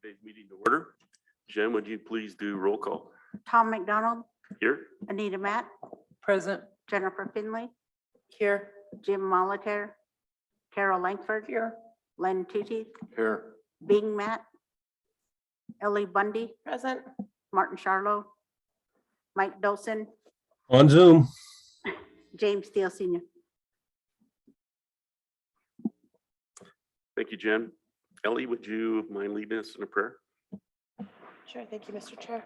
Today's meeting to order. Jen, would you please do roll call? Tom McDonald, Here. Anita Matt, Present. Jennifer Finley, Here. Jim Molitor, Carol Langford. Here. Len Tootie, Here. Bing Matt, Ellie Bundy, Present. Martin Charlo, Mike Dolson, On Zoom. James Steele Senior. Thank you, Jen. Ellie, would you mind leading us in a prayer? Sure. Thank you, Mr. Chair.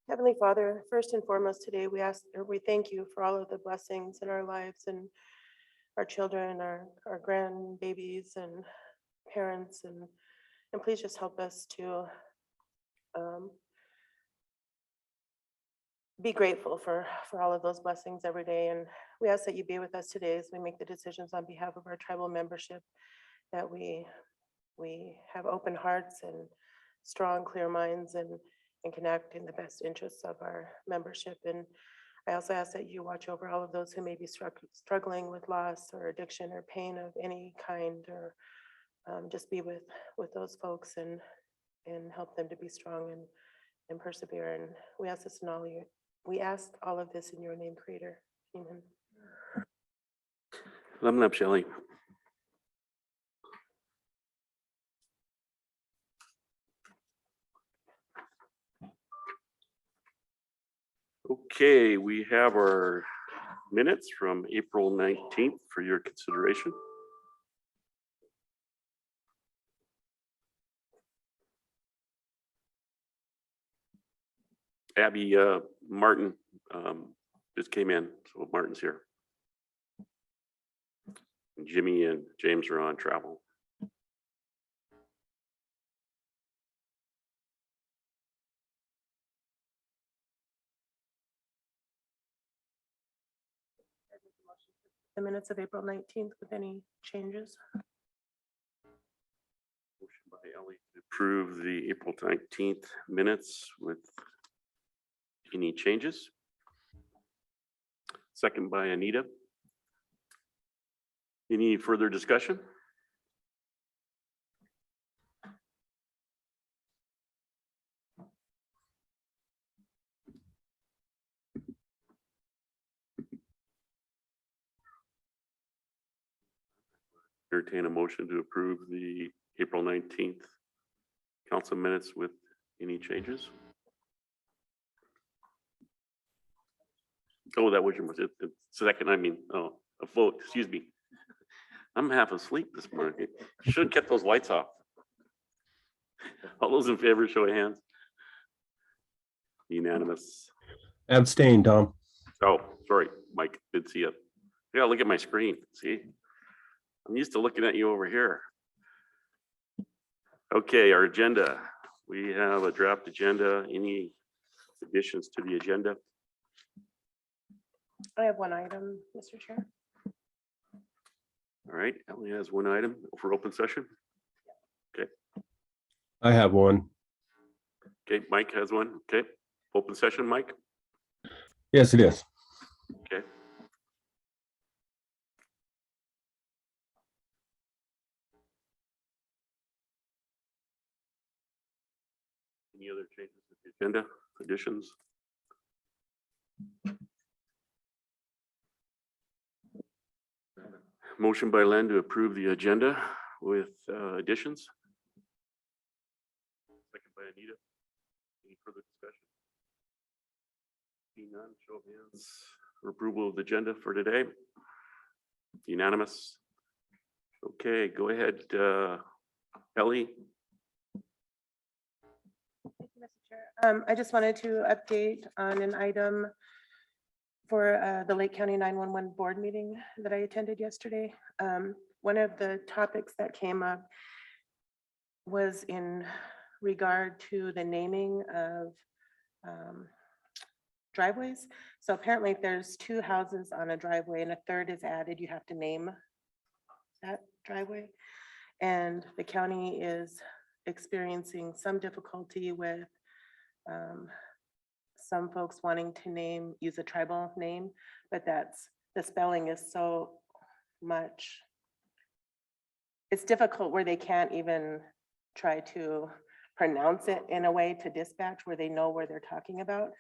Heavenly Father, first and foremost today, we thank you for all of the blessings in our lives and our children, our grandbabies and parents, and please just help us to be grateful for all of those blessings every day. And we ask that you be with us today as we make the decisions on behalf of our tribal membership, that we have open hearts and strong, clear minds and can act in the best interests of our membership. And I also ask that you watch over all of those who may be struggling with loss or addiction or pain of any kind, or just be with those folks and help them to be strong and persevere. And we ask this in all you. We ask all of this in your name, Creator. Amen. Lemon up, Shelley. Okay, we have our minutes from April 19th for your consideration. Abby, Martin just came in, so Martin's here. Jimmy and James are on travel. The minutes of April 19th with any changes. Motion by Ellie to approve the April 19th minutes with any changes. Second by Anita. Any further discussion? Entertain a motion to approve the April 19th council minutes with any changes. Oh, that was your motion. Second, I mean, oh, a vote, excuse me. I'm half asleep this morning. You should have kept those lights off. All those in favor, show of hands. Unanimous. Abstain, Tom. Oh, sorry, Mike, did see it. Yeah, look at my screen, see? I'm used to looking at you over here. Okay, our agenda. We have a draft agenda. Any additions to the agenda? I have one item, Mr. Chair. All right, Ellie has one item for open session. I have one. Okay, Mike has one. Okay, open session, Mike. Yes, it is. Okay. Any other changes to the agenda, additions? Motion by Len to approve the agenda with additions. Second by Anita. Any further discussion? Seeing none, show of hands for approval of the agenda for today. Unanimous. Okay, go ahead, Ellie. Thank you, Mr. Chair. I just wanted to update on an item for the Lake County 911 board meeting that I attended yesterday. One of the topics that came up was in regard to the naming of driveways. So apparently if there's two houses on a driveway and a third is added, you have to name that driveway. And the county is experiencing some difficulty with some folks wanting to use a tribal name, but the spelling is so much, it's difficult where they can't even try to pronounce it in a way to dispatch where they know where they're talking about.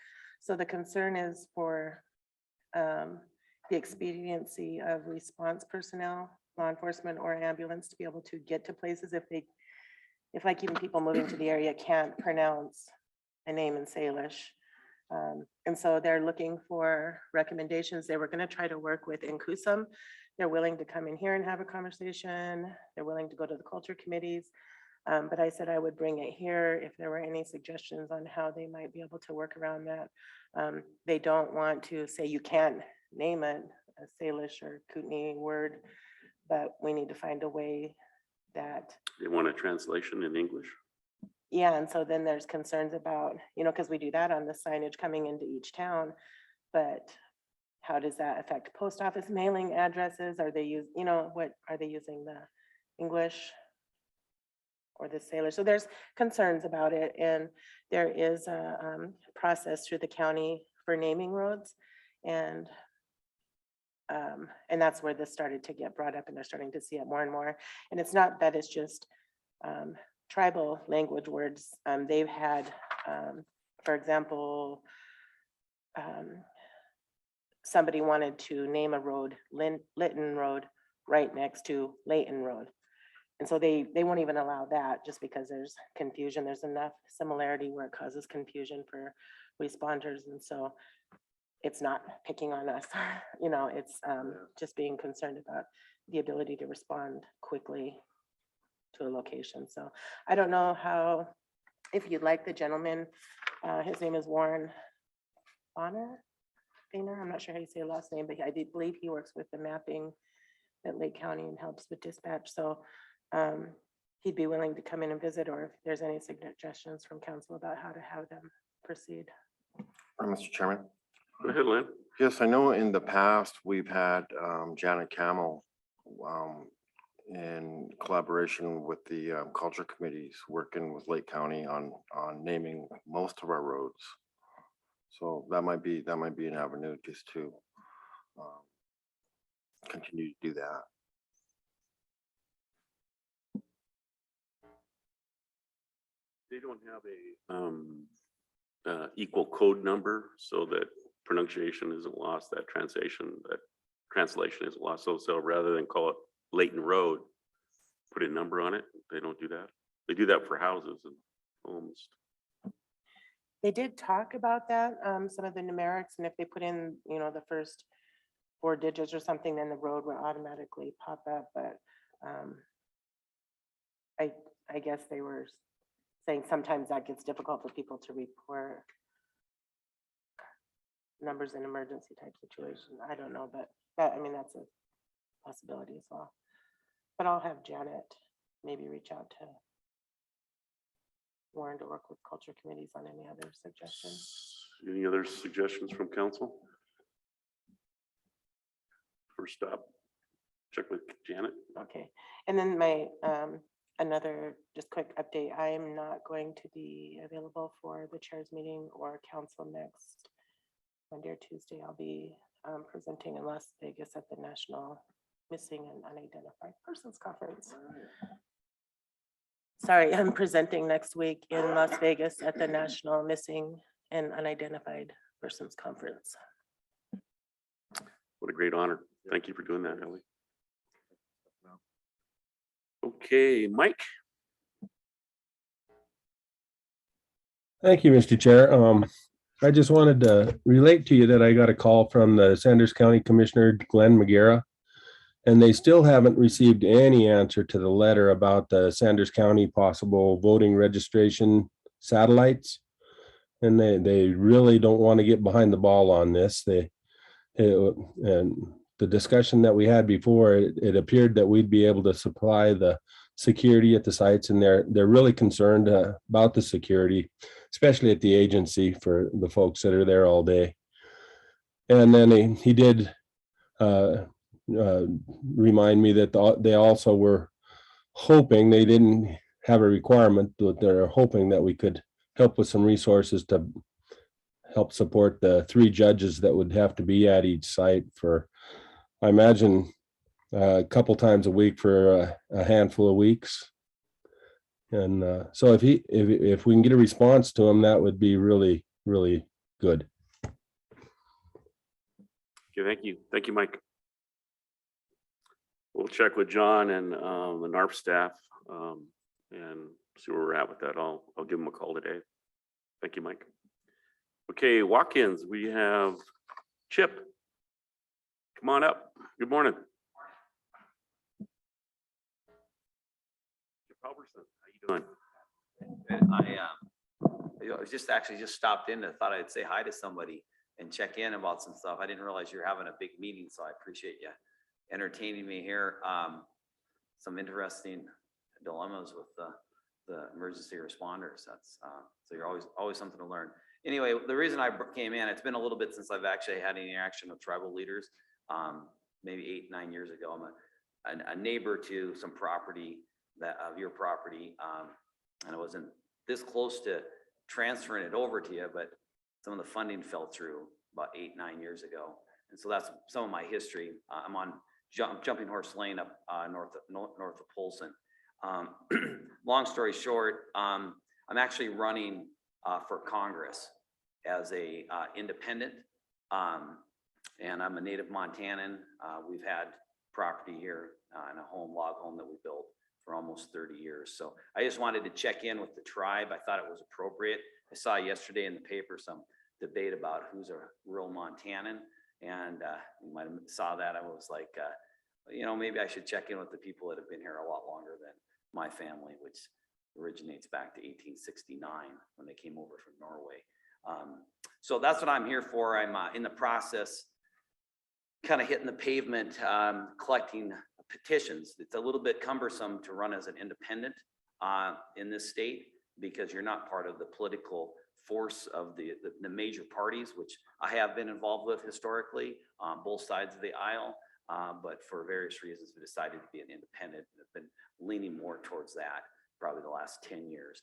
So the concern is for the expediency of response personnel, law enforcement or ambulance to be able to get to places if like even people moving to the area can't pronounce a name in Salish. And so they're looking for recommendations. They were going to try to work with Inkusum. They're willing to come in here and have a conversation. They're willing to go to the culture committees. But I said I would bring it here if there were any suggestions on how they might be able to work around that. They don't want to say you can't name it a Salish or Kootenai word, but we need to find a way that. They want a translation in English. Yeah, and so then there's concerns about, because we do that on the signage coming into each town, but how does that affect post office mailing addresses? Are they what are they using, the English or the Salish? So there's concerns about it, and there is a process through the county for naming roads, and that's where this started to get brought up, and they're starting to see it more and more. And it's not that it's just tribal language words. They've had, for example, somebody wanted to name a road, Lytton Road, right next to Layton Road. And so they won't even allow that just because there's confusion. There's enough similarity where it causes confusion for responders. And so it's not picking on us, it's just being concerned about the ability to respond quickly to a location. So I don't know if you'd like the gentleman, his name is Warren Bonner. I'm not sure how you say the last name, but I believe he works with the mapping at Lake County and helps with dispatch. So he'd be willing to come in and visit, or if there's any suggestions from council about how to have them proceed. Mr. Chairman. Go ahead, Lynn. Yes, I know in the past we've had Janet Camel in collaboration with the culture committees working with Lake County on naming most of our roads. So that might be an avenue just to continue to do that. They don't have a equal code number so that pronunciation isn't lost, that translation isn't lost. So rather than call it Layton Road, put a number on it. They don't do that. They do that for houses and homes. They did talk about that, some of the numerics, and if they put in, the first 4 digits or something, then the road would automatically pop up. But I guess they were saying sometimes that gets difficult for people to report numbers in emergency type situation. I don't know, but that's a possibility as well. But I'll have Janet maybe reach out to Warren to work with culture committees on any other suggestions. Any other suggestions from council? First stop, check with Janet. Okay, and then my another just quick update. I am not going to be available for the chairs meeting or council next Monday or Tuesday. I'll be presenting in Las Vegas at the National Missing and Unidentified Persons Conference. Sorry, I'm presenting next week in Las Vegas at the National Missing and Unidentified Persons Conference. What a great honor. Thank you for doing that, Ellie. Okay, Mike. Thank you, Mr. Chair. I just wanted to relate to you that I got a call from the Sanders County Commissioner, Glenn McGarrah, and they still haven't received any answer to the letter about the Sanders County possible voting registration satellites. And they really don't want to get behind the ball on this. And the discussion that we had before, it appeared that we'd be able to supply the security at the sites, and they're really concerned about the security, especially at the agency for the folks that are there all day. And then he did remind me that they also were hoping, they didn't have a requirement, but they're hoping that we could help with some resources to help support the 3 judges that would have to be at each site for, I imagine, a couple times a week for a handful of weeks. And so if we can get a response to him, that would be really, really good. Okay, thank you. Thank you, Mike. We'll check with John and the NARP staff and see where we're at with that. I'll give him a call today. Thank you, Mike. Okay, walk-ins. We have Chip. Come on up. Good morning. Chip Halverson, how you doing? I was just stopped in and thought I'd say hi to somebody and check in about some stuff. I didn't realize you're having a big meeting, so I appreciate you entertaining me here. Some interesting dilemmas with the emergency responders. That's so you're always something to learn. Anyway, the reason I came in, it's been a little bit since I've actually had any interaction with tribal leaders. Maybe 8-9 years ago, I'm a neighbor to some property of your property, and I wasn't this close to transferring it over to you, but some of the funding fell through about 8-9 years ago, and so that's some of my history. I'm on Jumping Horse Lane up north of Polson. Long story short, I'm actually running for Congress as a independent, and I'm a native Montanan. We've had property here in a log home that we built for almost 30 years. So I just wanted to check in with the tribe. I thought it was appropriate. I saw yesterday in the paper some debate about who's a real Montanan, and you might have saw that. I was like, maybe I should check in with the people that have been here a lot longer than my family, which originates back to 1869 when they came over from Norway. So that's what I'm here for. I'm in the process, kind of hitting the pavement, collecting petitions. It's a little bit cumbersome to run as an independent in this state because you're not part of the political force of the major parties, which I have been involved with historically on both sides of the aisle. But for various reasons, we decided to be an independent and have been leaning more towards that probably the last 10 years.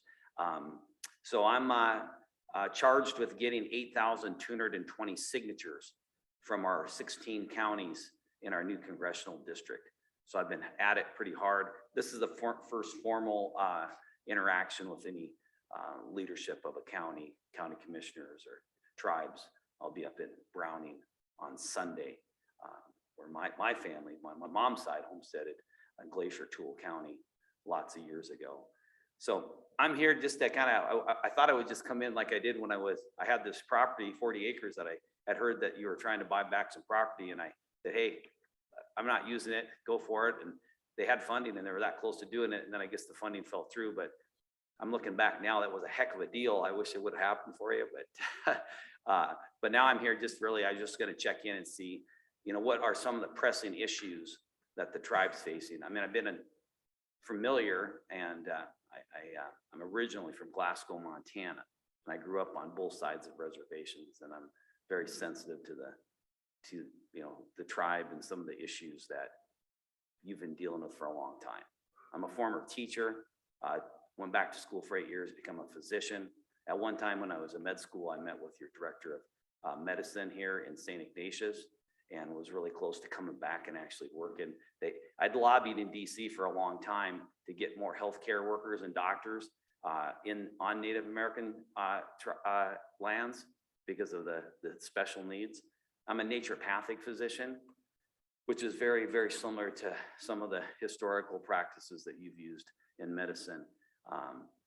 So I'm charged with getting 8,220 signatures from our 16 counties in our new congressional district. So I've been at it pretty hard. This is the first formal interaction with any leadership of a county commissioners or tribes. I'll be up in Browning on Sunday, where my family, my mom's side homesteaded in Glacier Tool County lots of years ago. So I'm here just to I thought I would just come in like I did when I had this property, 40 acres that I had heard that you were trying to buy back some property, and I said, hey, I'm not using it, go for it. And they had funding and they were that close to doing it. And then I guess the funding fell through, but I'm looking back now, that was a heck of a deal. I wish it would have happened for you, but now I'm here I'm just going to check in and see, what are some of the pressing issues that the tribe's facing. I mean, I've been familiar, and I'm originally from Glasgow, Montana, and I grew up on both sides of reservations, and I'm very sensitive to the tribe and some of the issues that you've been dealing with for a long time. I'm a former teacher, went back to school for 8 years, become a physician. At one time when I was in med school, I met with your director of medicine here in St. Ignatius, and was really close to coming back and actually working. I'd lobbied in DC for a long time to get more healthcare workers and doctors on Native American lands because of the special needs. I'm a naturopathic physician, which is very, very similar to some of the historical practices that you've used in medicine.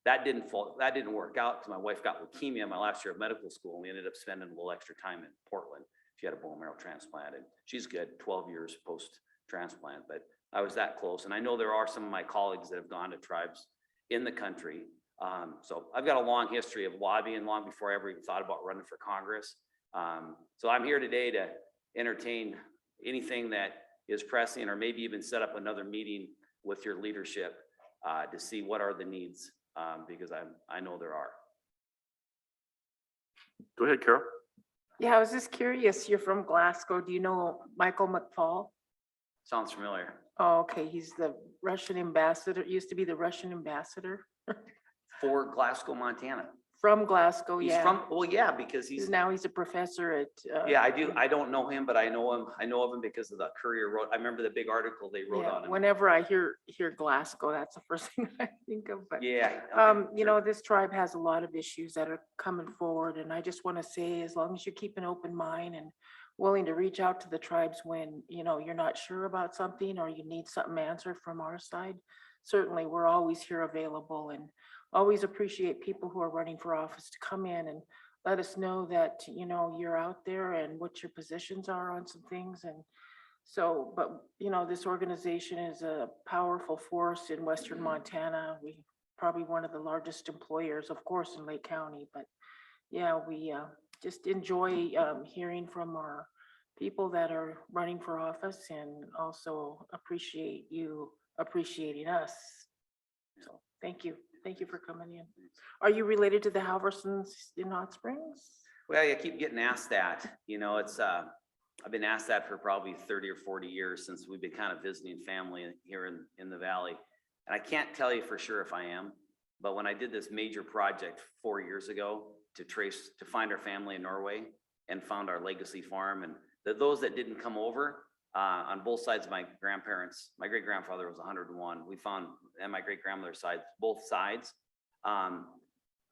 That didn't work out because my wife got leukemia my last year of medical school, and we ended up spending a little extra time in Portland. She had a bone marrow transplant, and she's good, 12 years post-transplant, but I was that close. And I know there are some of my colleagues that have gone to tribes in the country. So I've got a long history of lobbying, long before I ever even thought about running for Congress. So I'm here today to entertain anything that is pressing, or maybe even set up another meeting with your leadership to see what are the needs, because I know there are. Go ahead, Carol. Yeah, I was just curious. You're from Glasgow. Do you know Michael McFall? Sounds familiar. Oh, okay. He's the Russian ambassador, used to be the Russian ambassador. For Glasgow, Montana. From Glasgow, He's yeah. from, well, yeah, because he's, Now he's a professor at. yeah, I do. I don't know him, but I know him. I know of him because of the Courier wrote. I remember the big article they wrote Yeah, on him. whenever I hear Glasgow, that's the first thing I think of, but. Yeah. You know, this tribe has a lot of issues that are coming forward, and I just want to say, as long as you keep an open mind and willing to reach out to the tribes when, you know, you're not sure about something or you need something answered from our side, certainly, we're always here available, and always appreciate people who are running for office to come in and let us know that, you know, you're out there and what your positions are on some things. And so, but, you know, this organization is a powerful force in Western Montana. We probably one of the largest employers, of course, in Lake County, but yeah, we just enjoy hearing from our people that are running for office, and also appreciate you appreciating us. So thank you. Thank you for coming in. Are you related to the Halversons in Hot Springs? Well, I keep getting asked that, you know, it's, I've been asked that for probably 30 or 40 years since we've been kind of visiting family here in the valley. And I can't tell you for sure if I am, but when I did this major project 4 years ago to find our family in Norway and found our legacy farm, and those that didn't come over, on both sides of my grandparents, my great grandfather was 101. We found, and my great grandmother's side, both sides. I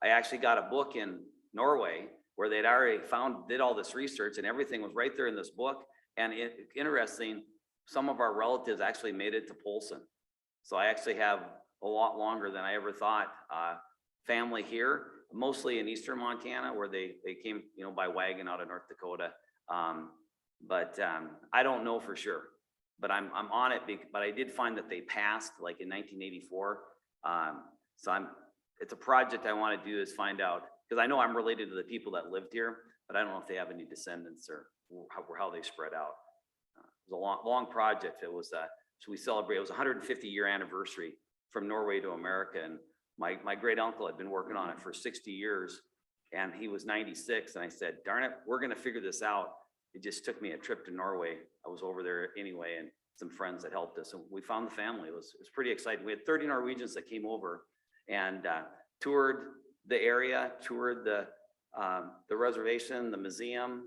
actually got a book in Norway where they'd already did all this research, and everything was right there in this book. And interesting, some of our relatives actually made it to Polson. So I actually have a lot longer than I ever thought, family here, mostly in Eastern Montana, where they came, you know, by wagon out of North Dakota. But I don't know for sure, but I'm on it. But I did find that they passed like in 1984. So it's a project I want to do, is find out, because I know I'm related to the people that lived here, but I don't know if they have any descendants or how they spread out. It was a long project. It was, so we celebrate, it was 150-year anniversary from Norway to America. And my great uncle had been working on it for 60 years, and he was 96. And I said, darn it, we're going to figure this out. It just took me a trip to Norway. I was over there anyway, and some friends that helped us, and we found the family. It was pretty exciting. We had 30 Norwegians that came over and toured the area, toured the reservation, the museum,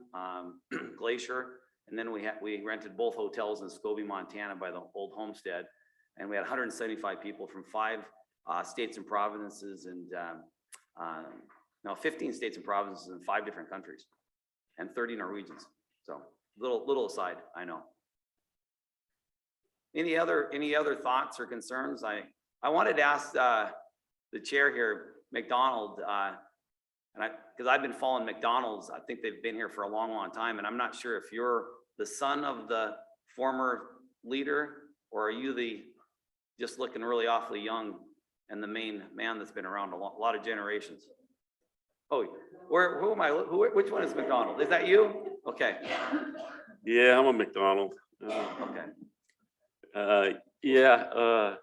Glacier, and then we rented both hotels in Scobie, Montana, by the old homestead, and we had 175 people from 5 states and provinces, and 15 states and provinces in 5 different countries, and 30 Norwegians. So little aside, I know. Any other thoughts or concerns? I wanted to ask the chair here, McDonald, because I've been following McDonald's. I think they've been here for a long time, and I'm not sure if you're the son of the former leader, or are you just looking really awfully young and the main man that's been around a lot of generations? Oh, who am I? Which one is McDonald? Is that you? Okay. Yeah, I'm a McDonald. Okay. Yeah,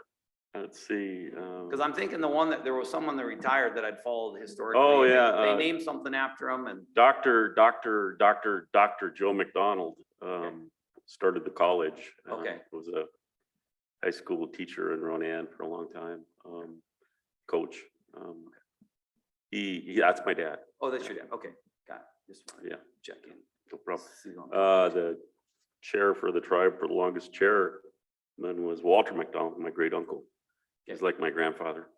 let's see. Because I'm thinking the one that there was someone that retired that I'd followed historically. Oh, and yeah, They named something after him, and Dr. Joe McDonald started the college. Okay. Was a high school teacher in Ronan for a long time. Coach. That's my dad. oh, that's your dad. Okay, got it. Just wanted to Yeah. check in. No problem. See on- The chair for the tribe for the longest chair then was Walter McDonald, my great uncle. He's like my grandfather.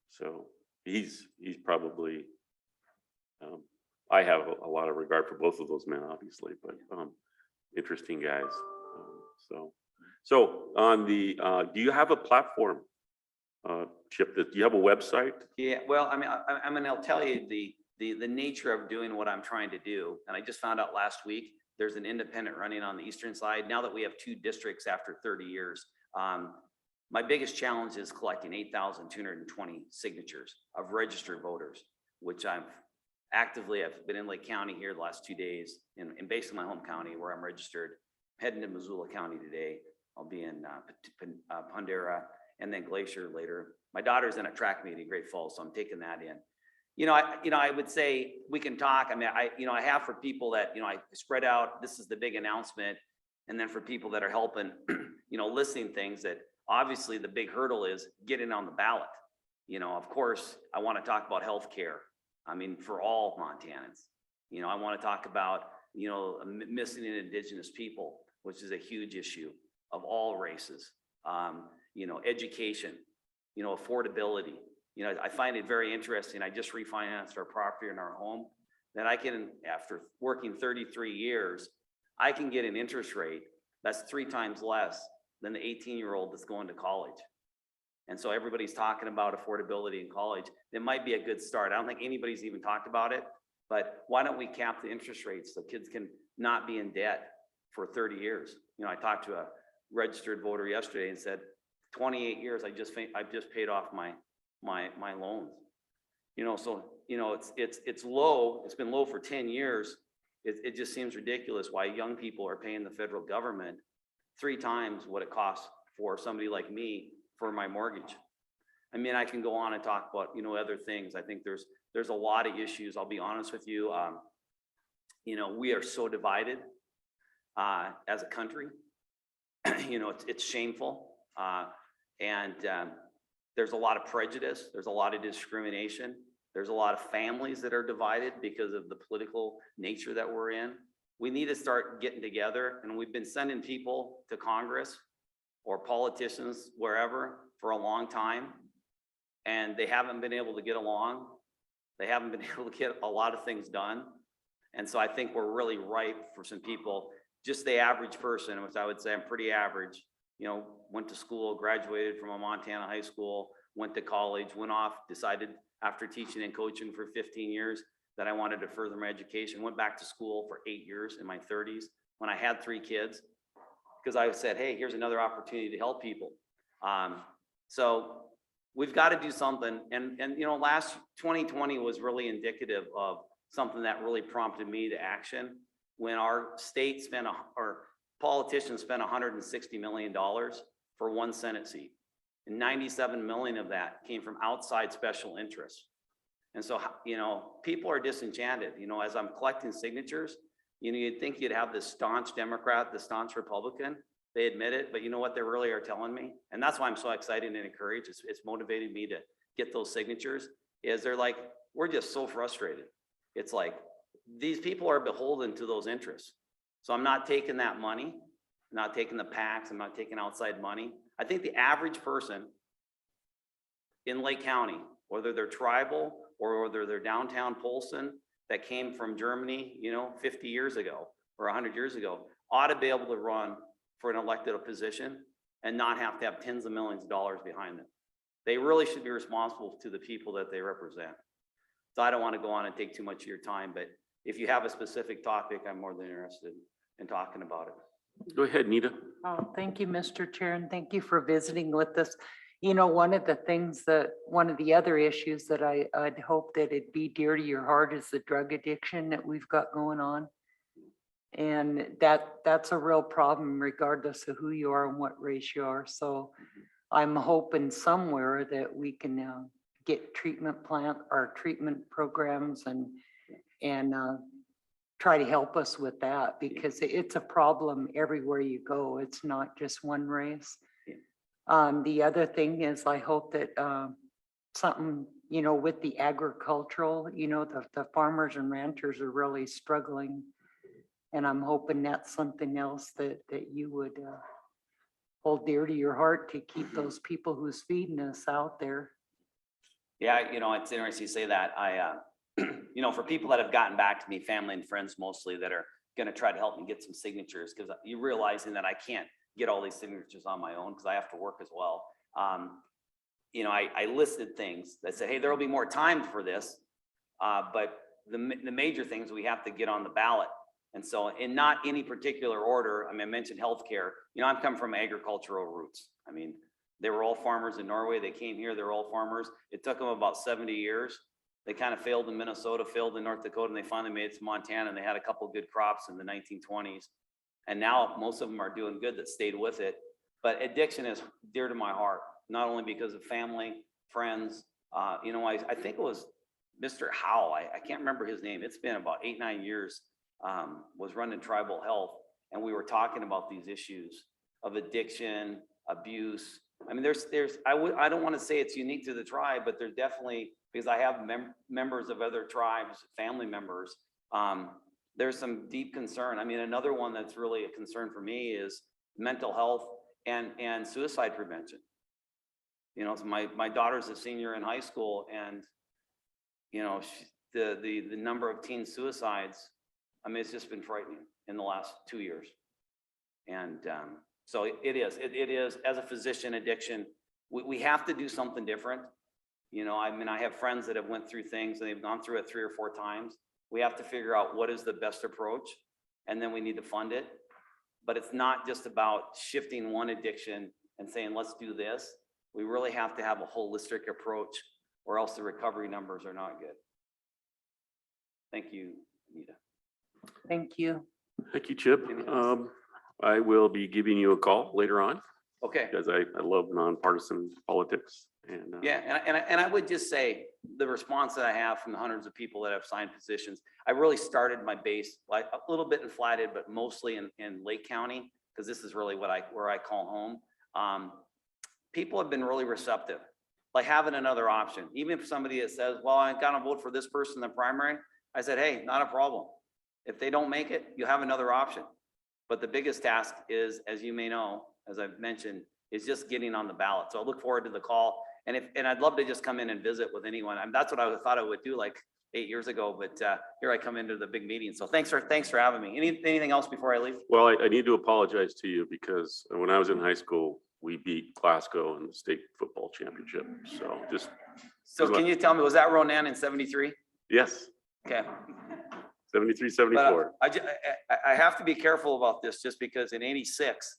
So he's probably, I have a lot of regard for both of those men, obviously, but interesting guys. So on the, do you have a platform, Chip? Do you have a website? Yeah, well, I mean, I'm gonna tell you the nature of doing what I'm trying to do. And I just found out last week, there's an independent running on the eastern side. Now that we have 2 districts after 30 years, my biggest challenge is collecting 8,220 signatures of registered voters, which I've been in Lake County here the last 2 days, in basically my home county where I'm registered. Heading to Missoula County today. I'll be in Pundera and then Glacier later. My daughter's in a track meet in Great Falls, so I'm taking that in. I would say we can talk. I mean, I have for people that, I spread out, this is the big announcement. And then for people that are helping, listing things that obviously the big hurdle is getting on the ballot. of course, I want to talk about healthcare. I mean, for all Montanans. I want to talk about, missing and indigenous people, which is a huge issue of all races. Education, affordability. I find it very interesting. I just refinanced our property in our home that I can, after working 33 years, I can get an interest rate that's 3 times less than the 18-year-old that's going to college. And so everybody's talking about affordability in college. It might be a good start. I don't think anybody's even talked about it, but why don't we cap the interest rates so kids can not be in debt for 30 years? I talked to a registered voter yesterday and said, 28 years, I've just paid off my loans. So, it's low. It's been low for 10 years. It just seems ridiculous why young people are paying the federal government 3 times what it costs for somebody like me for my mortgage. I mean, I can go on and talk about, other things. I think there's a lot of issues. I'll be honest with you. We are so divided as a country. It's shameful. And there's a lot of prejudice. There's a lot of discrimination. There's a lot of families that are divided because of the political nature that we're in. We need to start getting together, and we've been sending people to Congress or politicians wherever for a long time, and they haven't been able to get along. They haven't been able to get a lot of things done. And so I think we're really ripe for some people, just the average person, which I would say I'm pretty average, went to school, graduated from a Montana high school, went to college, went off, decided after teaching and coaching for 15 years that I wanted to further my education, went back to school for 8 years in my 30s when I had 3 kids, because I said, hey, here's another opportunity to help people. So we've got to do something. And last 2020 was really indicative of something that really prompted me to action when our state or politicians spent $160 million for 1 Senate seat. And 97 million of that came from outside special interests. And so, people are disenchanted. As I'm collecting signatures, you'd think you'd have this staunch Democrat, the staunch Republican. They admit it, but you know what they really are telling me? And that's why I'm so excited and encouraged. It's motivated me to get those signatures, is they're like, we're just so frustrated. It's like, these people are beholden to those interests. So I'm not taking that money, I'm not taking the PACs, I'm not taking outside money. I think the average person in Lake County, whether they're tribal or whether they're downtown Polson that came from Germany, 50 years ago or 100 years ago, ought to be able to run for an elected position and not have to have tens of millions of dollars behind them. They really should be responsible to the people that they represent. So I don't want to go on and take too much of your time, but if you have a specific topic, I'm more than interested in talking about it. Go ahead, Nita. Oh, thank you, Mr. Chair, and thank you for visiting with us. One of the other issues that I'd hope that it'd be dear to your heart is the drug addiction that we've got going on. And that's a real problem regardless of who you are and what race you are. So I'm hoping somewhere that we can get treatment programs and try to help us with that, because it's a problem everywhere you go. It's not just one race. The other thing is I hope that something, with the agricultural, the farmers and ranchers are really struggling. And I'm hoping that's something else that you would hold dear to your heart, to keep those people who's feeding us out there. Yeah, it's interesting you say that. For people that have gotten back to me, family and friends mostly, that are going to try to help me get some signatures, because you're realizing that I can't get all these signatures on my own because I have to work as well. I listed things that said, hey, there will be more time for this, but the major things we have to get on the ballot. And so in not any particular order, I mentioned healthcare. I'm come from agricultural roots. They were all farmers in Norway. They came here, they're all farmers. It took them about 70 years. They kind of failed in Minnesota, failed in North Dakota, and they finally made it to Montana, and they had a couple of good crops in the 1920s. And now most of them are doing good that stayed with it. But addiction is dear to my heart, not only because of family, friends. I think it was Mr. Howe, I can't remember his name. It's been about 8-9 years, was running tribal health. And we were talking about these issues of addiction, abuse, I mean, I don't want to say it's unique to the tribe, but there's definitely, because I have members of other tribes, family members, there's some deep concern. I mean, another one that's really a concern for me is mental health and suicide prevention. You know, so my daughter's a senior in high school, and you know, the number of teen suicides, I mean, it's just been frightening in the last 2 years. And so it is, as a physician, addiction, we have to do something different. You know, I mean, I have friends that have went through things and they've gone through it 3 or 4 times. We have to figure out what is the best approach, and then we need to fund it. But it's not just about shifting one addiction and saying, let's do this. We really have to have a holistic approach, or else the recovery numbers are not good. Thank you, Anita. Thank you. Thank you, Chip. I will be giving you a call later on Okay. because I love nonpartisan politics. And Yeah, and I would just say the response that I have from the hundreds of people that have signed petitions, I really started my base like a little bit in Flathead, but mostly in Lake County, because this is really where I call home. People have been really receptive, like having another option. Even if somebody that says, well, I'm gonna vote for this person in the primary, I said, hey, not a problem. If they don't make it, you have another option. But the biggest task is, as you may know, as I've mentioned, is just getting on the ballot. So I look forward to the call. And I'd love to just come in and visit with anyone. I mean, that's what I thought I would do like 8 years ago, but here I come into the big meeting. So thanks for having me. Anything else before I leave? well, I need to apologize to you because when I was in high school, we beat Glasgow in the state football championship. So just, So can you tell me, was that Ronan in 73? yes, Okay. 73, But 74. I have to be careful about this just because in 86,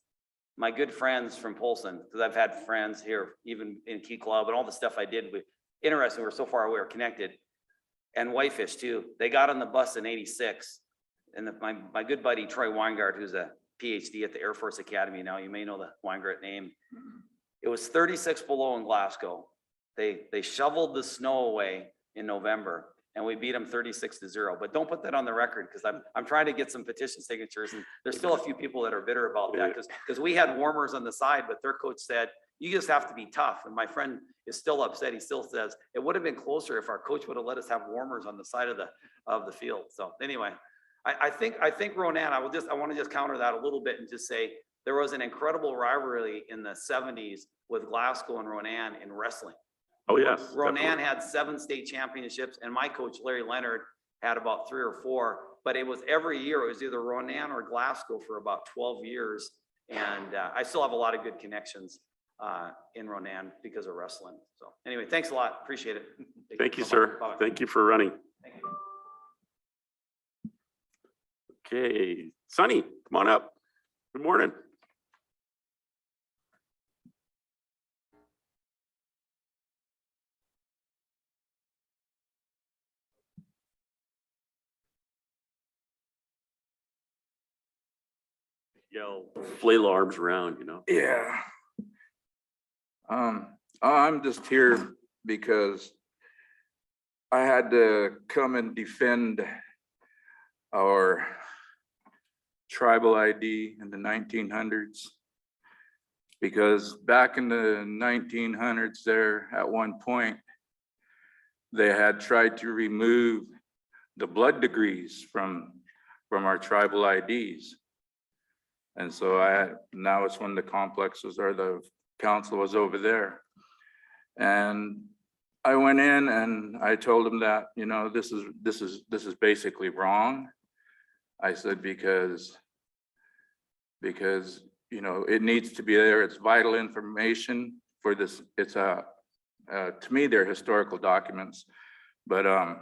my good friends from Polson, because I've had friends here, even in Key Club and all the stuff I did with, interesting, we're so far away, we're connected. And Whitefish too. They got on the bus in 86. And my good buddy, Troy Weingart, who's a PhD at the Air Force Academy now, you may know the Weingart name. It was 36 below in Glasgow. They shoveled the snow away in November, and we beat them 36-0. But don't put that on the record, because I'm trying to get some petition signatures, and there's still a few people that are bitter about that, because we had warmers on the side, but their coach said, you just have to be tough. And my friend is still upset. He still says, it would have been closer if our coach would have let us have warmers on the side of the field. So anyway, I think Ronan, I want to just counter that a little bit and just say there was an incredible rivalry in the 70s with Glasgow and Ronan in wrestling. Oh, yes. Ronan definitely. had 7 state championships, and my coach, Larry Leonard, had about 3 or 4, but it was every year, it was either Ronan or Glasgow for about 12 years. And I still have a lot of good connections in Ronan because of wrestling. So anyway, thanks a lot. Appreciate it. Thank you, Bye-bye. sir. Bye-bye. Thank you for running. Thank you. Okay, Sonny, come on up. Good morning. Yell, flail arms around, you know? Yeah. I'm just here because I had to come and defend our tribal ID in the 1900s. Because back in the 1900s there, at one point, they had tried to remove the blood degrees from our tribal IDs. And so now it's when the complexes or the council was over there. And I went in and I told them that, you know, this is basically wrong. I said, because, you know, it needs to be there. It's vital information for this. It's to me, they're historical documents, but I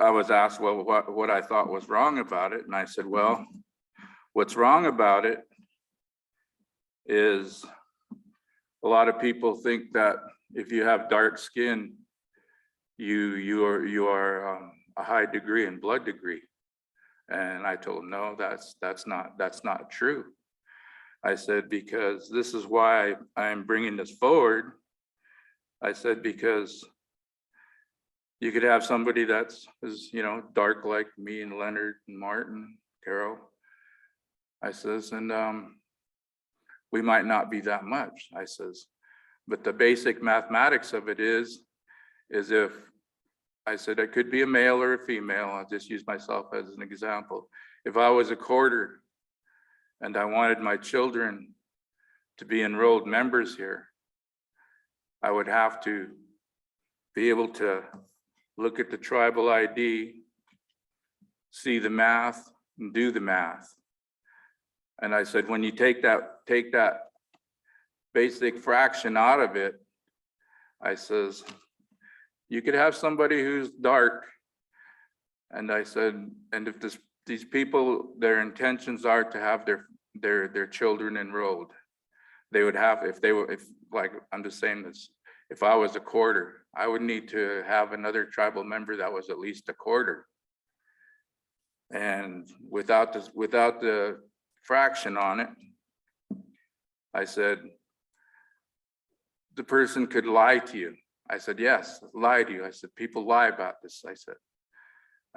was asked, well, what I thought was wrong about it. And I said, well, what's wrong about it is a lot of people think that if you have dark skin, you are a high degree in blood degree. And I told them, no, that's not true. I said, because this is why I'm bringing this forward. I said, because you could have somebody is, you know, dark like me and Leonard and Martin, Carol. I says, and we might not be that much. I says, but the basic mathematics of it is if, I said, it could be a male or a female. I'll just use myself as an example. If I was a quarter and I wanted my children to be enrolled members here, I would have to be able to look at the tribal ID, see the math, and do the math. And I said, when you take that basic fraction out of it, I says, you could have somebody who's dark. And I said, and if these people, their intentions are to have their children enrolled, they would have, if like, I'm just saying this, if I was a quarter, I would need to have another tribal member that was at least a quarter. And without the fraction on it, I said, the person could lie to you. I said, yes, lie to you. I said, people lie about this. I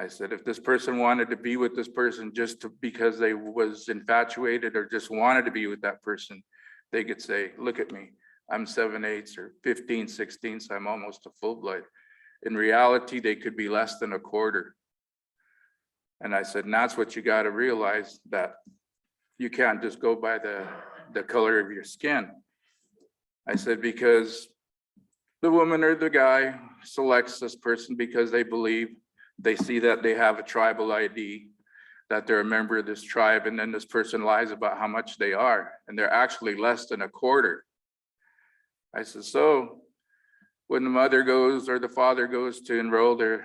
said, if this person wanted to be with this person because they was infatuated or just wanted to be with that person, they could say, look at me, I'm 7/8 or 15/16, so I'm almost a full blood. In reality, they could be less than a quarter. And I said, and that's what you got to realize, that you can't just go by the color of your skin. I said, because the woman or the guy selects this person because they see that they have a tribal ID, that they're a member of this tribe, and then this person lies about how much they are, and they're actually less than a quarter. I said, so when the mother goes or the father goes to enroll the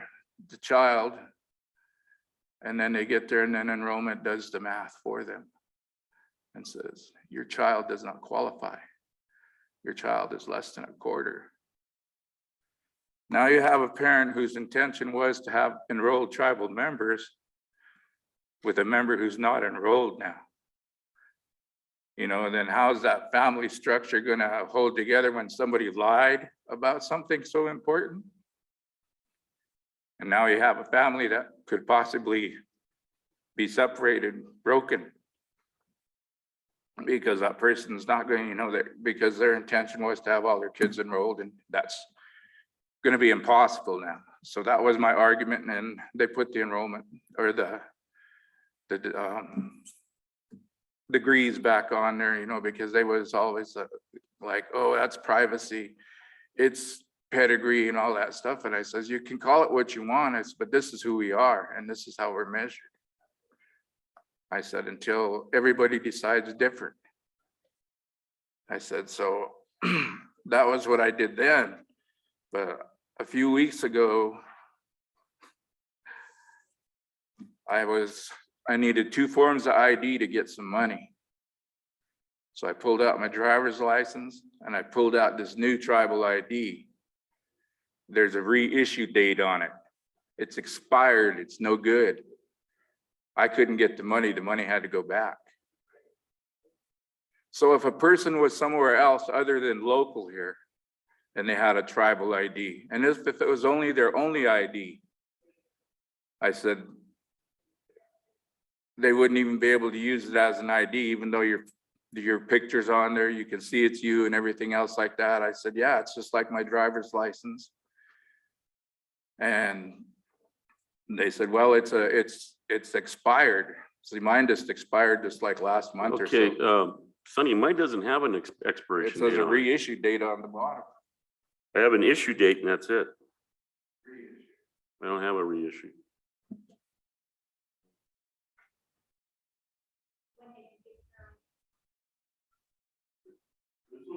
child, and then they get there and then enrollment does the math for them and says, your child does not qualify. Your child is less than a quarter. Now you have a parent whose intention was to have enrolled tribal members with a member who's not enrolled now. You know, and then how's that family structure gonna hold together when somebody lied about something so important? And now you have a family that could possibly be separated, broken, because that person's not going, you know, because their intention was to have all their kids enrolled, and that's going to be impossible now. So that was my argument, and they put the enrollment or the degrees back on there, you know, because they was always like, oh, that's privacy, it's pedigree and all that stuff. And I says, you can call it what you want, but this is who we are, and this is how we're measured. I said, until everybody decides different. I said, so that was what I did then. But a few weeks ago, I needed 2 forms of ID to get some money. So I pulled out my driver's license and I pulled out this new tribal ID. There's a reissue date on it. It's expired, it's no good. I couldn't get the money had to go back. So if a person was somewhere else other than local here, and they had a tribal ID, and if it was only their only ID, I said, they wouldn't even be able to use it as an ID, even though your picture's on there, you can see it's you and everything else like that. I said, yeah, it's just like my driver's license. And they said, well, it's expired. So mine just expired just like last month or so. Okay, Sonny, mine doesn't have an It expiration says date a on it. reissue date on the bottom. I have an issue date and that's it. I don't have a reissue.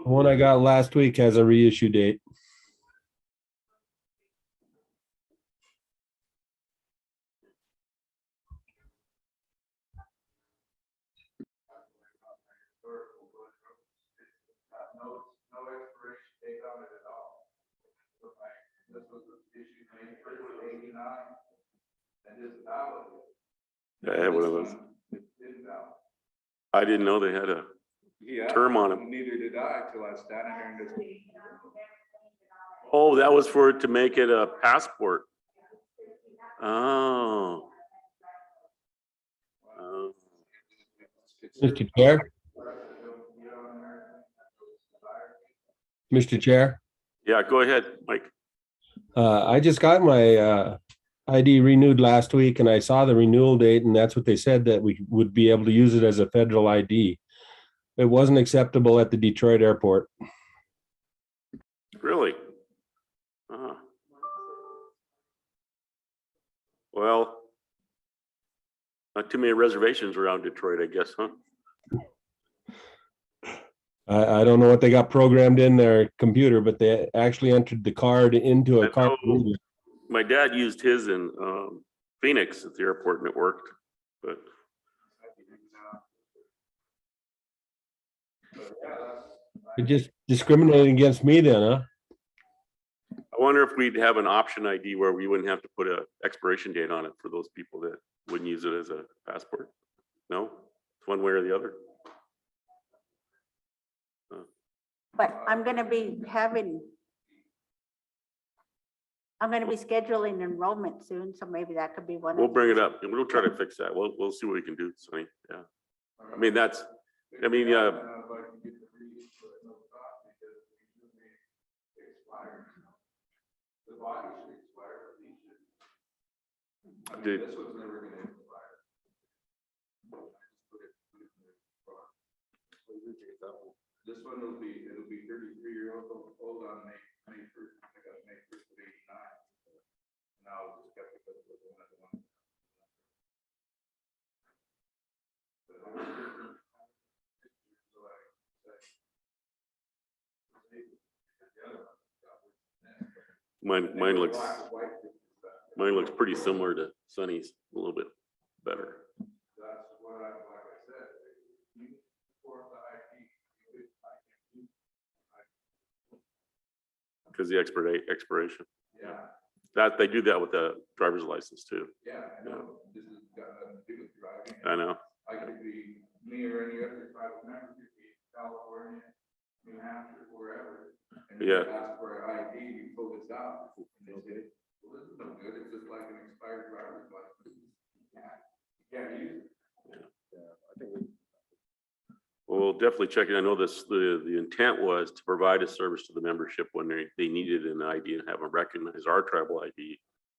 The one I got last week has a reissue date. No expiration date on it at all. This was issued May 1st, 89, and is valid. I have one of those. It's invalid. I didn't know they had a Yeah, term on them. neither did I till I was standing there and just. Oh, that was for it to make it a passport. Oh. Oh. Mr. Chair, Mr. Chair, Yeah, go ahead, Mike. I just got my ID renewed last week and I saw the renewal date and that's what they said, that we would be able to use it as a federal ID. It wasn't acceptable at the Detroit airport. Really? Uh-huh. Well, not too many reservations around Detroit, I guess, huh? I don't know what they got programmed in their computer, but they actually entered the card into a I card. know my dad used his in Phoenix at the airport and it worked, but It just discriminating against me then, huh? I wonder if we'd have an option ID where we wouldn't have to put a expiration date on it for those people that wouldn't use it as a passport. No, it's one way or the other. But I'm gonna be scheduling enrollment soon, so maybe that could be one. We'll bring it up and we'll try to fix that. We'll see what we can do, Sonny. Yeah. I mean, did, This one it'll be 33-year-old on May 1st, I got May 1st of '89. Now it's just got to go to one. mine looks pretty similar to Sonny's, a little bit better. That's what like I said, you for the ID, Because the expiration. yeah, That they do that with the driver's license too. yeah, I know, this has got nothing to do with driving. I know. I could be me or any other tribal member, could be California, New Hampshire, wherever. And if Yeah. they ask for an ID, you pull this out, and they say, well, this is no good, it's just like an expired driver's license. You can't use it. We'll definitely check it. I know the intent was to provide a service to the membership when they needed an ID and have them recognize our tribal ID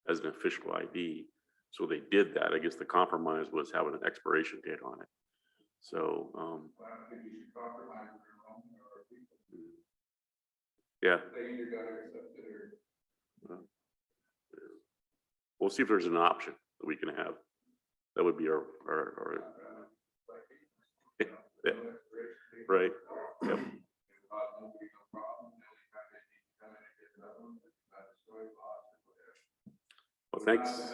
as an official ID. So they did that. I guess the compromise was having an expiration date on it. So, Well, I don't think you should compromise with your own or people. yeah, They either gotta accept it or. we'll see if there's an option that we can have. That would be our yeah. Right. Yep. Well, thanks.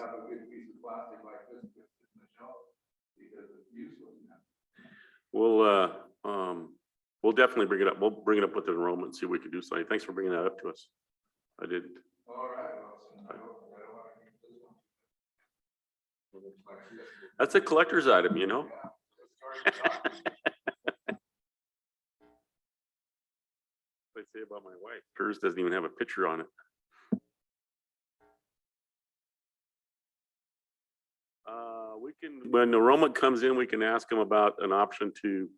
We'll definitely bring it up. We'll bring it up with the enrollment and see what we can do. So thanks for bringing that up to us. I didn't. All right. That's a collector's item, you know? I say about my wife, hers doesn't even have a picture on it. When enrollment comes in, we can ask them about an option to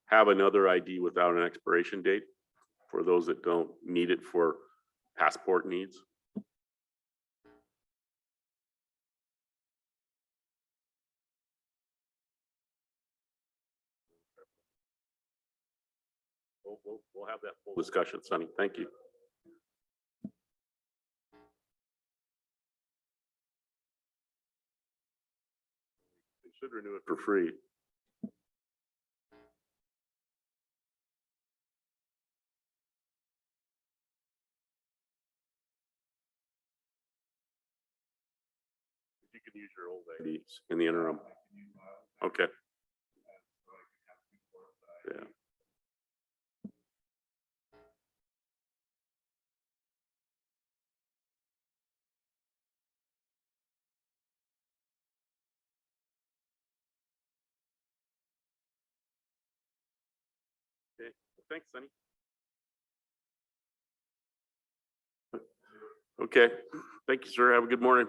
have another ID without an expiration date for those that don't need it for passport needs. We'll have that full discussion, Sonny. Thank you. They should renew it for free. You can use your old IDs in the interim. Okay. Yeah. Okay, thanks, Sonny. Okay, thank you, sir. Have a good morning.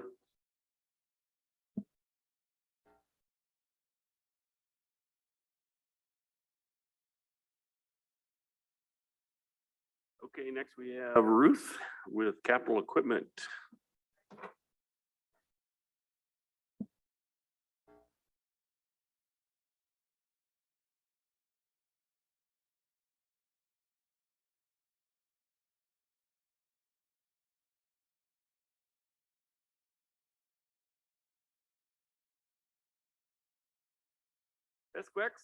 Okay, next we have Ruth with capital equipment. That's Quex.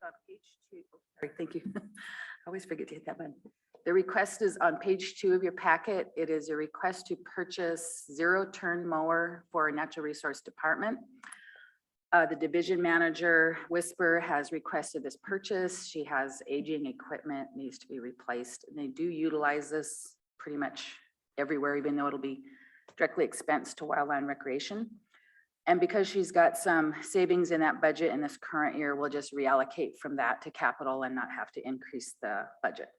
On page 2. Sorry, thank you. I always forget to hit that button. The request is on page 2 of your packet. It is a request to purchase zero-turn mower for our natural resource department. The division manager, Whisper, has requested this purchase. She has aging equipment, needs to be replaced. And they do utilize this pretty much everywhere, even though it'll be directly expensed to wildland recreation. And because she's got some savings in that budget in this current year, we'll just reallocate from that to capital and not have to increase the budget.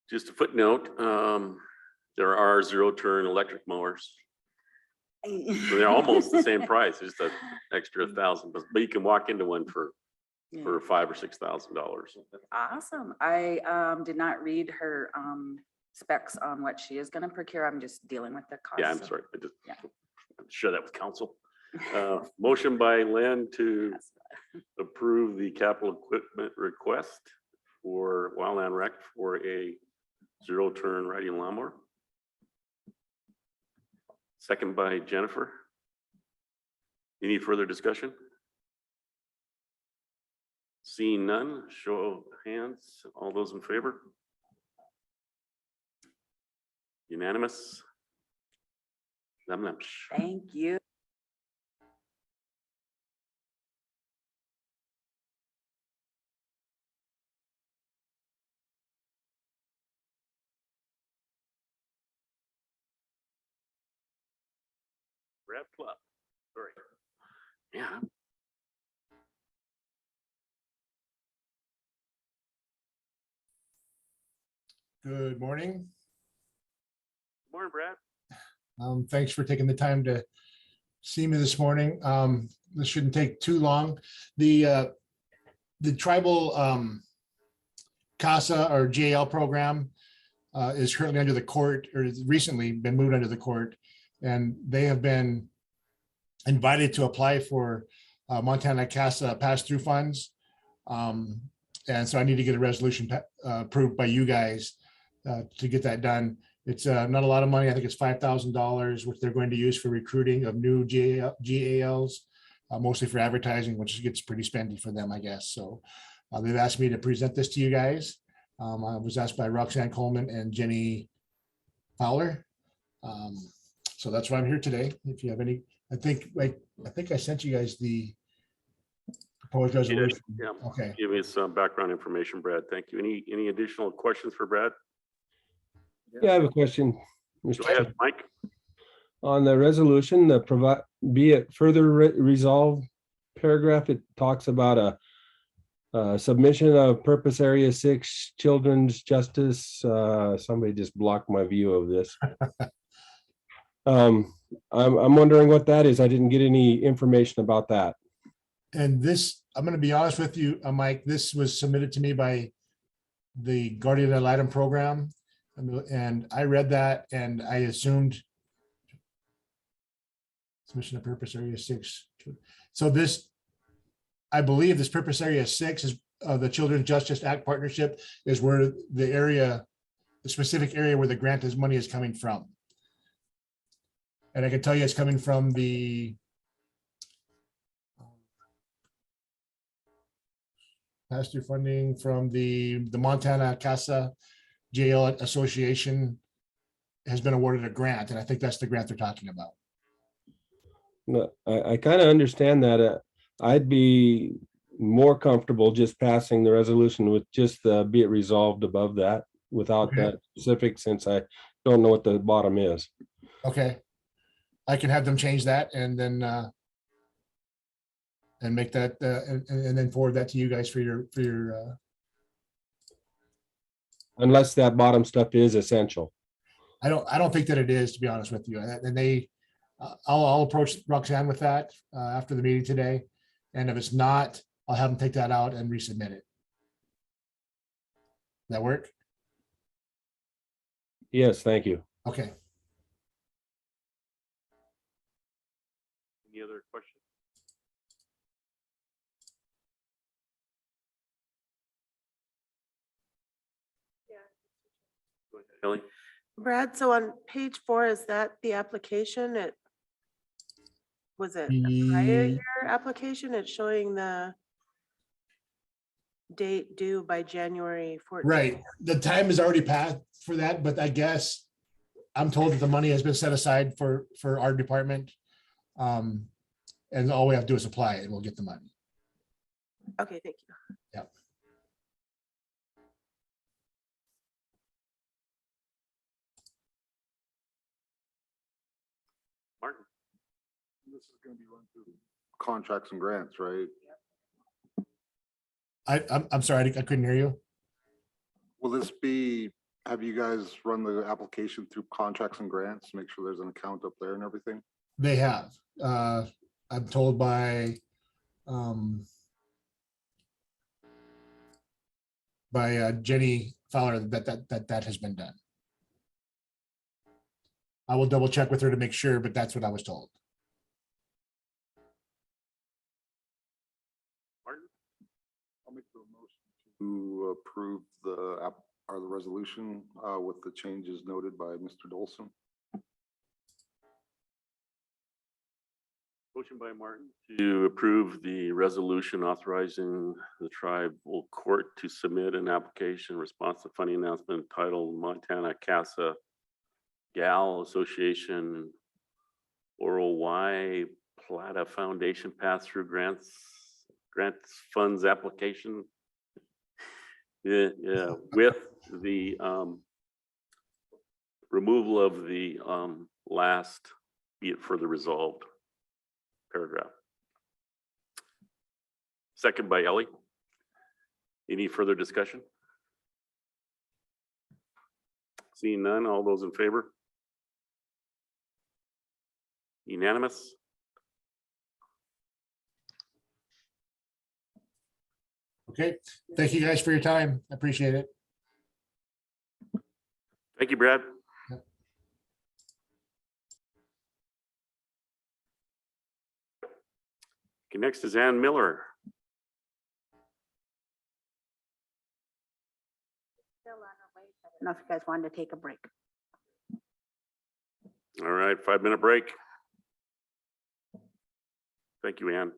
Just a footnote, there are zero-turn electric mowers. So they're almost the same price, just an extra $1,000, but you can walk into one for $5,000 or $6,000. Awesome. I did not read her specs on what she is going to procure. I'm just dealing with the cost. Yeah, I'm sorry. I just Yeah. share that with council. Motion by Lynn to approve the capital equipment request for Wildland Rec for a zero-turn riding lawnmower. Second by Jennifer. Any further discussion? Seeing none, show of hands. All those in favor? Unanimous. Thank you. Brad Plup. Sorry. Yeah. Good morning. Morning, Brad. Thanks for taking the time to see me this morning. This shouldn't take too long. The tribal CASA or JL program is currently under the court, or has recently been moved under the court, and they have been invited to apply for Montana CASA pass-through funds. And so I need to get a resolution approved by you guys to get that done. It's not a lot of money. I think it's $5,000, which they're going to use for recruiting of new GALs, mostly for advertising, which gets pretty spendy for them, I guess. So they've asked me to present this to you guys. I was asked by Roxanne Coleman and Jenny Fowler. So that's why I'm here today. If you have any, I think I sent you guys the proposed resolution. Yeah. Okay. Give me some background information, Brad. Thank you. Any additional questions for Brad? Yeah, I have a question, Go Mr. ahead, Chair. Mike. On the resolution, the provide, be it further resolved paragraph, it talks about a submission of purpose area 6 children's justice. Somebody just blocked my view of this. I'm wondering what that is. I didn't get any information about that. And this, I'm going to be honest with you, Mike, this was submitted to me by the Guardian Ad Litem program. And I read that and I assumed submission of purpose area 6. So this, I believe this purpose area 6 is the Children's Justice Act partnership is where the area, the specific area where the grant is money is coming from. And I can tell you it's coming from the pass-through funding from the Montana CASA JL Association has been awarded a grant, and I think that's the grant they're talking about. No, I kind of understand that. I'd be more comfortable just passing the resolution with just be it resolved above that without Okay. that specific, since I don't know what the bottom is. Okay. I can have them change that and then and make that and then forward that to you guys for your Unless that bottom stuff is essential. I don't think that it is, to be honest with you. And they I'll approach Roxanne with that after the meeting today And if it's not, I'll have them take that out and resubmit it. That work? Yes, thank you. Okay. Any other questions? Go ahead, Ellie. Brad, so on page 4, is that the application? Was it a prior Ye- year application? It's showing the date due by January 14th. Right. The time is already passed for that, but I guess I'm told that the money has been set aside for our department. And all we have to do is apply it and we'll get the money. Okay, thank you. Yep. Martin? This is gonna be run through contracts and grants, right? I'm sorry, I couldn't hear you. Will this be, have you guys run the application through contracts and grants, make sure there's an account up there and everything? They have. I'm told by Jenny Fowler that has been done. I will double check with her to make sure, but that's what I was told. Martin? I'll make the motion to approve the app or the resolution with the changes noted by Mr. Dolson. Motion by Martin to approve the resolution authorizing the tribal court to submit an application response to funding announcement titled Montana CASA Gal Association Oral Y Plata Foundation Pass-Through Grants Funds Application. Yeah, with the removal of the last be it further resolved paragraph. Second by Ellie. Any further discussion? Seeing none, all those in favor? Unanimous? Okay. Thank you guys for your time. I appreciate it. Thank you, Brad. Yep. Okay, next is Ann Miller. I don't know if you guys wanted to take a break. All right, 5-minute break. Thank you, Ann.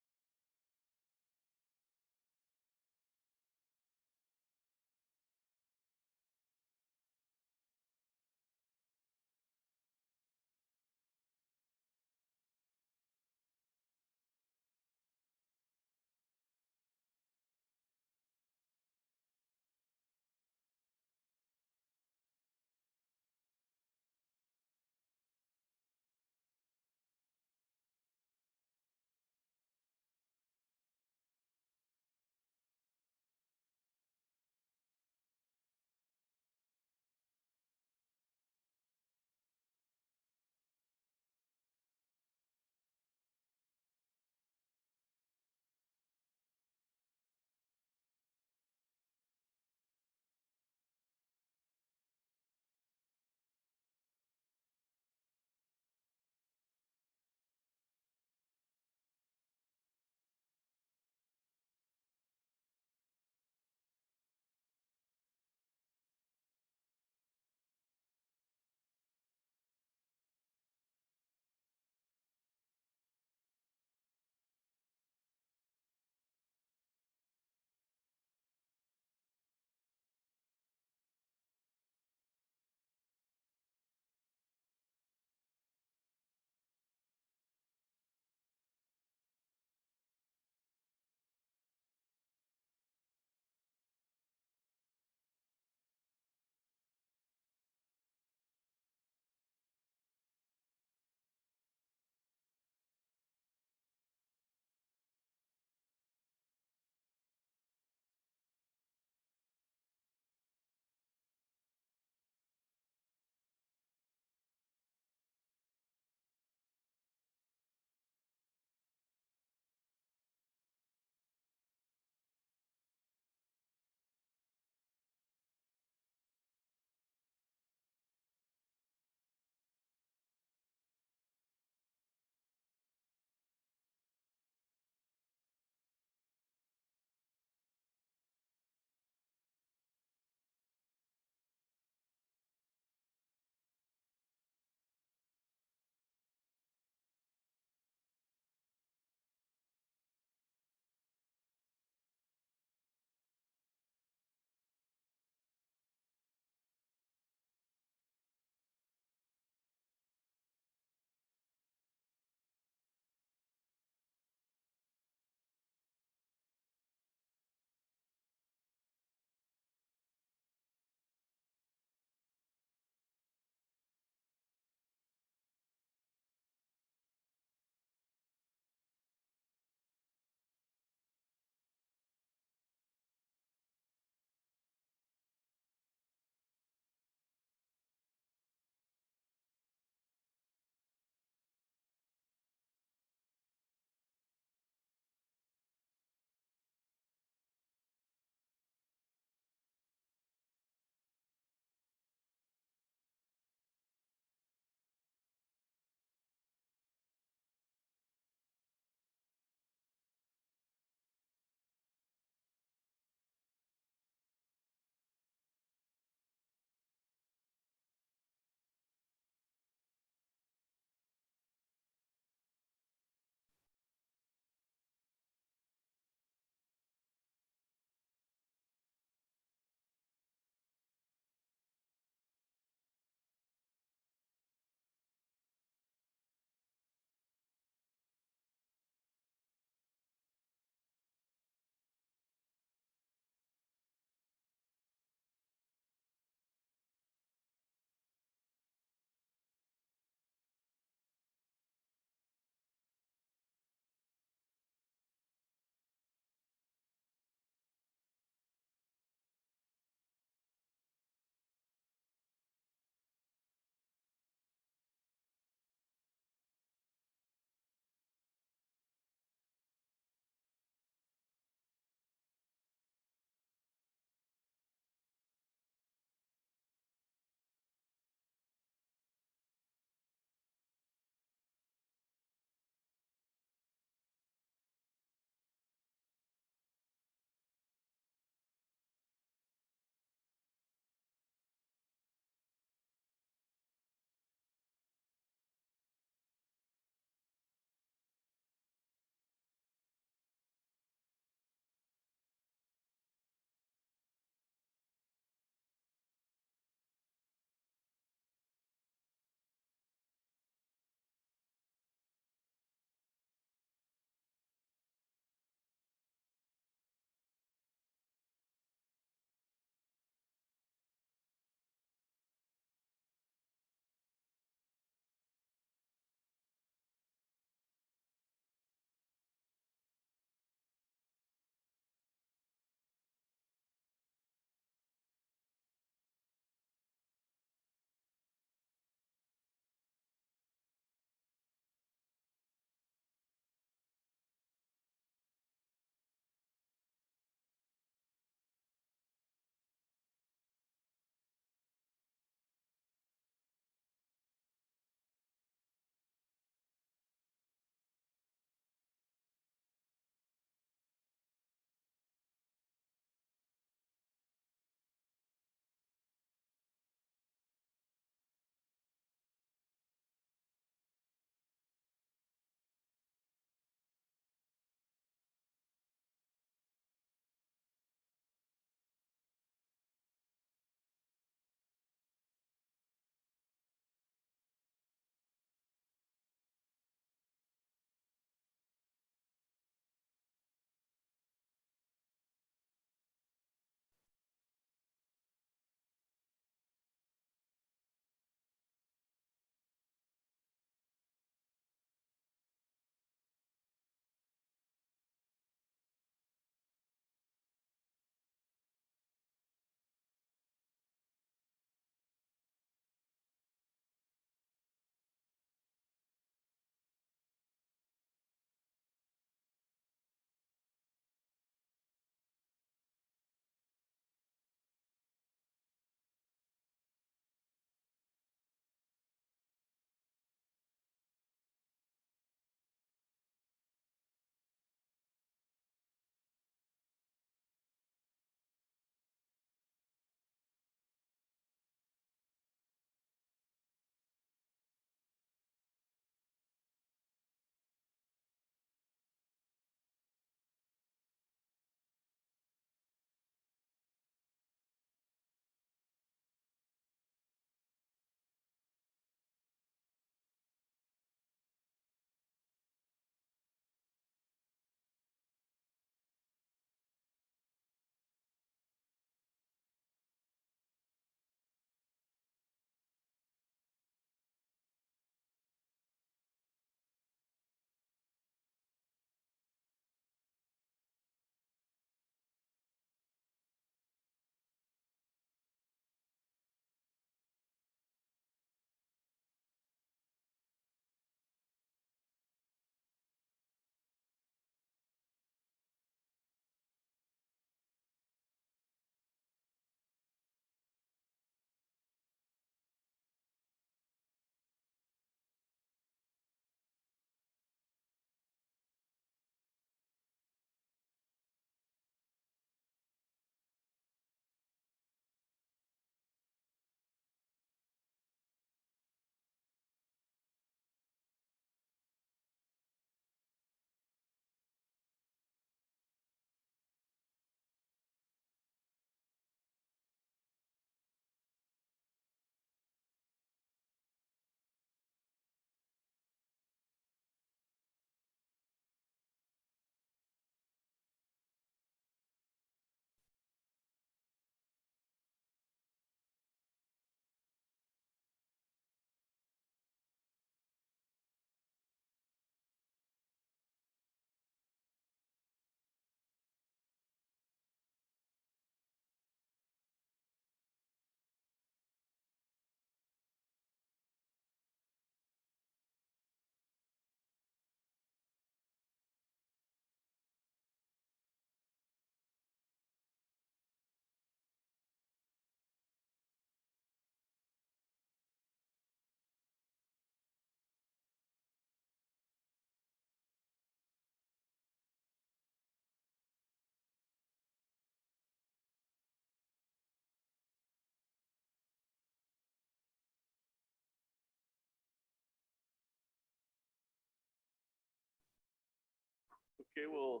Okay, we'll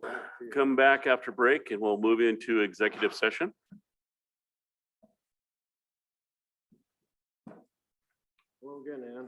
come back after break and we'll move into executive session. Well, again, Ann.